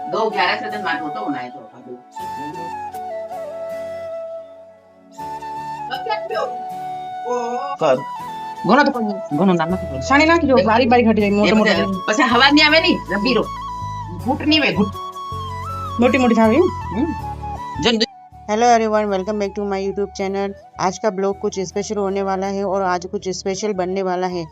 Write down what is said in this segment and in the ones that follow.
दो 11 से 10 मान होता होना है तो अभी घणो तो घणो नाना तो साणी नाखी दो बारी बारी घटी जाय मोटो मोटो પછી હવા ની આવે ની રબીરો ઘૂંટ ની વે ઘૂંટ मोटी मोटी थावी जन hello everyone, welcome back to my YouTube channel. आज का ब्लॉग कुछ स्पेशल होने वाला है और आज कुछ स्पेशल बनने वाला है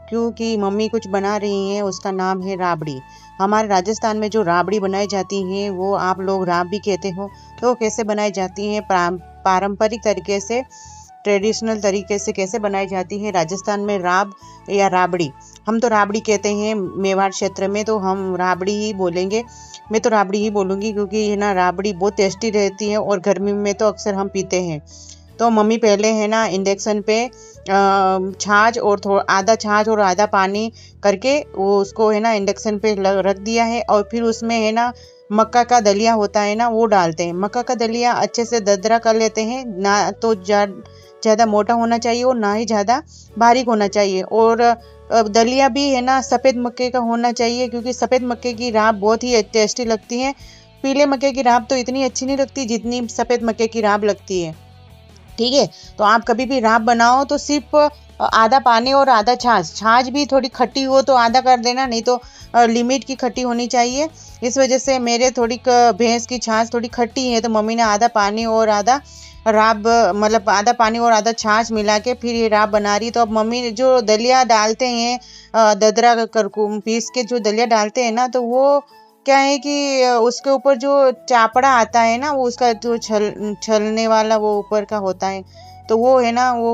क्योंकि मम्मी कुछ बना रही हैं। उसका नाम है राबड़ी। हमारे राजस्थान में जो राबड़ी बनाई जाती हैं वो आप लोग राब भी कहते हो। तो कैसे बनाई जाती हैं, पारंपरिक तरीके से, ट्रेडिशनल तरीके से कैसे बनाई जाती है राजस्थान में राब या राबड़ी। हम तो राबड़ी कहते हैं मेवाड़ क्षेत्र में, तो हम राबड़ी ही बोलेंगे। मैं तो राबड़ी ही बोलूँगी क्योंकि है ना राबड़ी बहुत टेस्टी रहती है और गर्मी में तो अक्सर हम पीते हैं। तो मम्मी पहले है ना इंडक्शन पे छाछ और आधा छाछ और आधा पानी करके वो उसको है ना इंडक्शन पे रख दिया है। और फिर उसमें है ना मक्का का दलिया होता है ना, वो डालते हैं। मक्का का दलिया अच्छे से दरदरा कर लेते हैं, ना तो ज़्यादा मोटा होना चाहिए और ना ही ज़्यादा बारीक होना चाहिए। और दलिया भी है ना सफ़ेद मक्के का होना चाहिए क्योंकि सफ़ेद मक्के की राब बहुत ही टेस्टी लगती है। पीले मक्के की राब तो इतनी अच्छी नहीं लगती जितनी सफ़ेद मक्के की राब लगती है। ठीक है, तो आप कभी भी राब बनाओ तो सिर्फ आधा पानी और आधा छाछ भी थोड़ी खट्टी हो तो आधा कर देना, नहीं तो लिमिट की खट्टी होनी चाहिए। इस वजह से मेरे थोड़ी भैंस की छाछ थोड़ी खट्टी है तो मम्मी ने आधा पानी और आधा राब, मतलब आधा पानी और आधा छाछ मिला के फिर ये राब बना रही। तो अब मम्मी जो दलिया डालते हैं ददरा कर पीस के जो दलिया डालते हैं ना, तो वो क्या है कि उसके ऊपर जो चापड़ा आता है ना, वो उसका जो छलने वाला वो ऊपर का होता है, तो वो है ना वो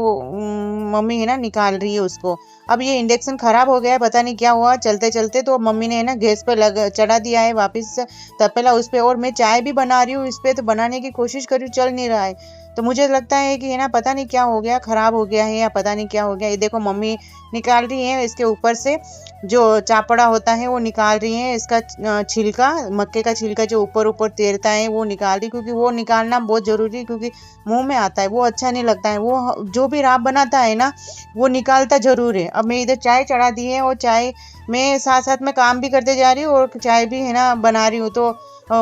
मम्मी है ना निकाल रही है उसको। अब ये इंडक्शन खराब हो गया है, पता नहीं क्या हुआ चलते चलते, तो मम्मी ने है ना गैस पे चढ़ा दिया है वापस तपेला उस पर। और मैं चाय भी बना रही हूँ इस पर, तो बनाने की कोशिश कर रही हूँ, चल नहीं रहा है। तो मुझे लगता है कि है ना पता नहीं क्या हो गया, खराब हो गया है या पता नहीं क्या हो गया। ये देखो मम्मी निकाल रही है इसके ऊपर से जो चापड़ा होता है वो निकाल रही है। इसका छिलका, मक्के का छिलका जो ऊपर ऊपर तैरता है वो निकाल रही, क्योंकि वो निकालना बहुत ज़रूरी है क्योंकि मुंह में आता है, वो अच्छा नहीं लगता है। वो जो भी राब बनाता है ना वो निकालता ज़रूर है। अब मैं इधर चाय चढ़ा दी है और चाय में साथ साथ में काम भी करते जा रही हूँ और चाय भी है ना बना रही हूँ। तो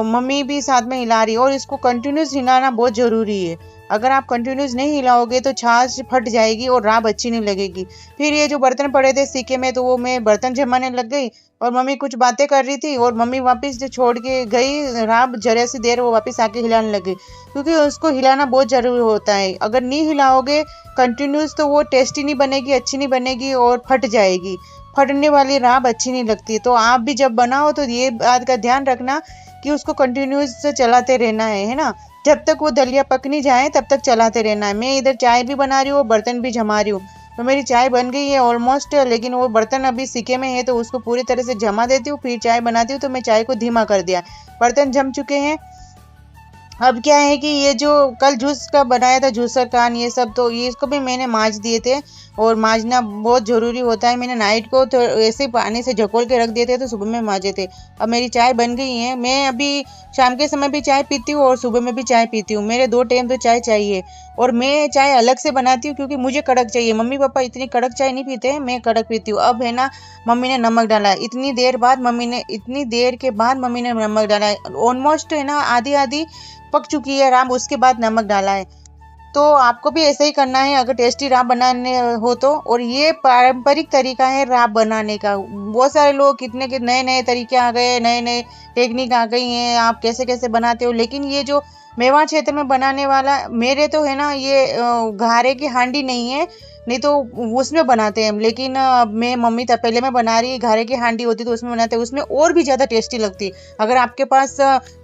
मम्मी भी साथ में हिला रही है और इसको कंटिन्यूस हिलाना बहुत ज़रूरी है। अगर आप कंटिन्यूस नहीं हिलाओगे तो छाछ फट जाएगी और राब अच्छी नहीं लगेगी। फिर ये जो बर्तन पड़े थे सीखे में, तो वो मैं बर्तन जमाने लग गई और मम्मी कुछ बातें कर रही थी और मम्मी वापस जो छोड़ के गई राब, जरा सी देर वो वापस आके हिलाने लग गई क्योंकि उसको हिलाना बहुत ज़रूरी होता है। अगर नहीं हिलाओगे कंटिन्यूस तो वो टेस्टी नहीं बनेगी, अच्छी नहीं बनेगी और फट जाएगी। फटने वाली राब अच्छी नहीं लगती। तो आप भी जब बनाओ तो ये बात का ध्यान रखना कि उसको कंटिन्यूस चलाते रहना है ना, जब तक वो दलिया पक नहीं जाए तब तक चलाते रहना है। मैं इधर चाय भी बना रही हूँ, बर्तन भी जमा रही हूँ। तो मेरी चाय बन गई है ऑलमोस्ट, लेकिन वो बर्तन अभी सीखे में है तो उसको पूरी तरह से जमा देती हूँ फिर चाय बनाती हूँ। तो मैं चाय को धीमा कर दिया, बर्तन जम चुके हैं। अब क्या है कि ये जो कल जूस का बनाया था, जूसर कान ये सब, तो ये इसको भी मैंने मांज दिए थे और मांजना बहुत ज़रूरी होता है। मैंने नाइट को तो ऐसे पानी से झकोल के रख दिए थे तो सुबह में मांजे थे। अब मेरी चाय बन गई है। मैं अभी शाम के समय भी चाय पीती हूँ और सुबह में भी चाय पीती हूँ। मेरे 2 टाइम तो चाय चाहिए और मैं चाय अलग से बनाती हूँ क्योंकि मुझे कड़क चाहिए। मम्मी पापा इतनी कड़क चाय नहीं पीते हैं, मैं कड़क पीती हूँ। अब है ना मम्मी ने नमक डाला, इतनी देर के बाद मम्मी ने नमक डाला है। ऑलमोस्ट है ना आधी आधी पक चुकी है राब, उसके बाद नमक डाला है। तो आपको भी ऐसा ही करना है अगर टेस्टी राब बनाने हो तो। और ये पारंपरिक तरीका है राब बनाने का। बहुत सारे लोग कितने के नए नए तरीके आ गए, नए नए टेक्निक आ गई हैं, आप कैसे कैसे बनाते हो। लेकिन ये जो मेवाड़ क्षेत्र में बनाने वाला मेरे तो है ना ये घारे की हांडी नहीं है, नहीं तो उसमें बनाते हैं। लेकिन मैं मम्मी तपेले में बना रही है, घारे की हांडी होती तो उसमें बनाते हैं, उसमें और भी ज़्यादा टेस्टी लगती है। अगर आपके पास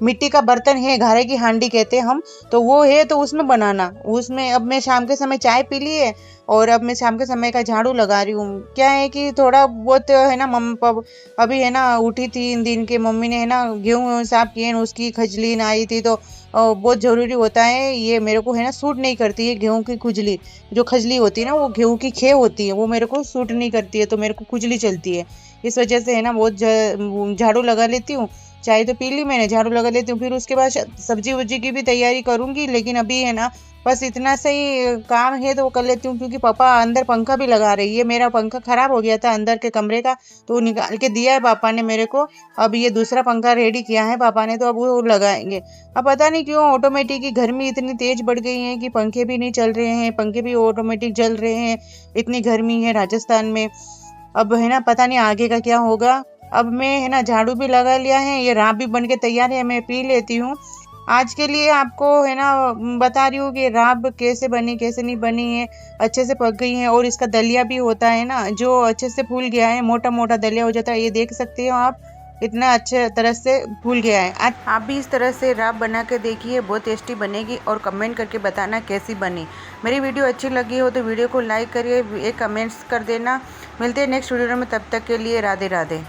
मिट्टी का बर्तन है, घारे की हांडी कहते हैं हम, तो वो है तो उसमें बनाना। उसमें अब मैं शाम के समय चाय पी ली है और अब मैं शाम के समय का झाड़ू लगा रही हूँ। क्या है कि थोड़ा बहुत है ना अभी है ना उठी थी इन दिन के, मम्मी ने है ना गेहूँ साफ किए, उसकी खजली ना आई थी तो बहुत ज़रूरी होता है। ये मेरे को है ना सूट नहीं करती है गेहूँ की खुजली, जो खजली होती है ना वो गेहूँ की खे होती है, वो मेरे को सूट नहीं करती है, तो मेरे को खुजली चलती है। इस वजह से है ना बहुत झाड़ू लगा लेती हूँ। चाय तो पी ली मैंने, झाड़ू लगा लेती हूँ, फिर उसके बाद सब्जी वब्जी की भी तैयारी करूँगी। लेकिन अभी है ना बस इतना सही काम है तो वो कर लेती हूँ, क्योंकि पापा अंदर पंखा भी लगा रही है। मेरा पंखा खराब हो गया था अंदर के कमरे का, तो निकाल के दिया है पापा ने मेरे को। अब ये दूसरा पंखा रेडी किया है पापा ने, तो अब वो लगाएंगे। अब पता नहीं क्यों ऑटोमेटिक की गर्मी इतनी तेज बढ़ गई है कि पंखे भी नहीं चल रहे हैं, पंखे भी ऑटोमेटिक चल रहे हैं। इतनी गर्मी है राजस्थान में। अब है ना, पता नहीं आगे का क्या होगा। अब मैं है ना झाड़ू भी लगा लिया है, ये राब भी बन के तैयार है, मैं पी लेती हूँ। आज के लिए आपको है ना बता रही हूँ कि राब कैसे बनी कैसे नहीं बनी है। अच्छे से पक गई है, और इसका दलिया भी होता है ना, जो अच्छे से फूल गया है, मोटा मोटा दलिया हो जाता है। ये देख सकते हो आप, इतना अच्छे तरह से फूल गया है। आप भी इस तरह से राब बना के देखिए, बहुत टेस्टी बनेगी, और कमेंट करके बताना कैसी बनी। मेरी वीडियो अच्छी लगी हो तो वीडियो को लाइक करिए, एक कमेंट्स कर देना। मिलते हैं नेक्स्ट वीडियो में, तब तक के लिए राधे राधे।